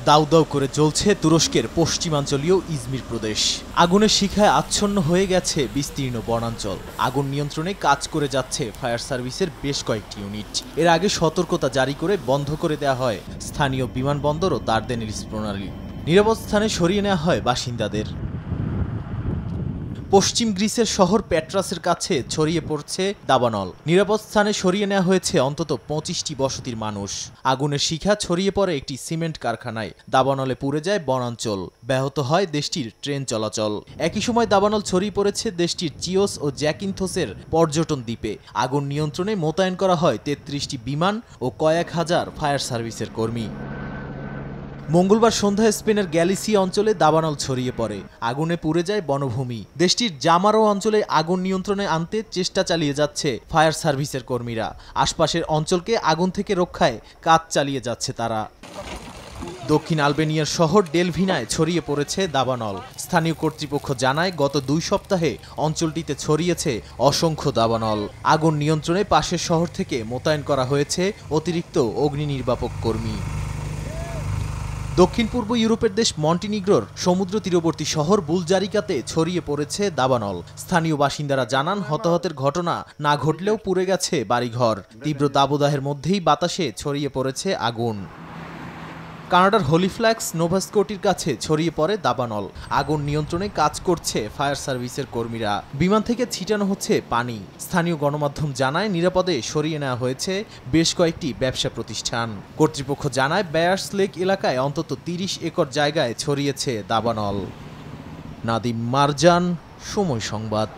দাউ দাউ করে জ্বলছে তুরস্কের পশ্চিমাঞ্চলীয় ইজমির প্রদেশ। আগুনের শিখায় আচ্ছন্ন হয়ে গেছে বিস্তীর্ণ বনাঞ্চল। আগুন নিয়ন্ত্রণে কাজ করে যাচ্ছে ফায়ার সার্ভিসের বেশ কয়েকটি ইউনিট। এর আগে সতর্কতা জারি করে বন্ধ করে দেওয়া হয় স্থানীয় বিমানবন্দর ও দার্দেনেলিস প্রণালী। নিরাপদ স্থানে সরিয়ে নেওয়া হয় বাসিন্দাদের। পশ্চিম গ্রিসের শহর পেট্রাসের কাছে ছড়িয়ে পড়ছে দাবানল। নিরাপদ স্থানে সরিয়ে নেওয়া হয়েছে অন্তত 25টি বসতির মানুষ। আগুনের শিখা ছড়িয়ে পড়ে একটি সিমেন্ট কারখানায়। দাবানলে পুড়ে যায় বনাঞ্চল, ব্যাহত হয় দেশটির ট্রেন চলাচল। একই সময় দাবানল ছড়িয়ে পড়েছে দেশটির চিওস ও জ্যাকিন্থোসের পর্যটন দ্বীপে। আগুন নিয়ন্ত্রণে মোতায়েন করা হয় 33টি বিমান ও কয়েক হাজার ফায়ার সার্ভিসের কর্মী। মঙ্গলবার সন্ধ্যায় স্পেনের গ্যালিসিয়া অঞ্চলে দাবানল ছড়িয়ে পড়ে। আগুনে পুড়ে যায় বনভূমি। দেশটির জামারো অঞ্চলে আগুন নিয়ন্ত্রণে আনতে চেষ্টা চালিয়ে যাচ্ছে ফায়ার সার্ভিসের কর্মীরা। আশপাশের অঞ্চলকে আগুন থেকে রক্ষায় কাজ চালিয়ে যাচ্ছে তারা। দক্ষিণ আলবেনিয়ার শহর ডেলভিনায় ছড়িয়ে পড়েছে দাবানল। স্থানীয় কর্তৃপক্ষ জানায়, গত 2 সপ্তাহে অঞ্চলটিতে ছড়িয়েছে অসংখ্য দাবানল। আগুন নিয়ন্ত্রণে পাশের শহর থেকে মোতায়েন করা হয়েছে অতিরিক্ত অগ্নি নির্বাপক কর্মী। দক্ষিণ পূর্ব ইউরোপের দেশ মন্টিনিগ্রোর সমুদ্র তীরবর্তী শহর বুলজারিকাতে ছড়িয়ে পড়েছে দাবানল। স্থানীয় বাসিন্দারা জানান, হতাহতের ঘটনা না ঘটলেও পুড়ে গেছে বাড়িঘর। তীব্র দাবদাহের মধ্যেই বাতাসে ছড়িয়ে পড়েছে আগুন। কানাডার হলিফ্ল্যাক্স নোভাস্কোটির কাছে ছড়িয়ে পড়ে দাবানল। আগুন নিয়ন্ত্রণে কাজ করছে ফায়ার সার্ভিসের কর্মীরা। বিমান থেকে ছিটানো হচ্ছে পানি। স্থানীয় গণমাধ্যম জানায়, নিরাপদে সরিয়ে নেওয়া হয়েছে বেশ কয়েকটি ব্যবসা প্রতিষ্ঠান। কর্তৃপক্ষ জানায়, বেয়ার্স লেক এলাকায় অন্তত 30 একর জায়গায় ছড়িয়েছে দাবানল। নাদিম মারজান, সময় সংবাদ।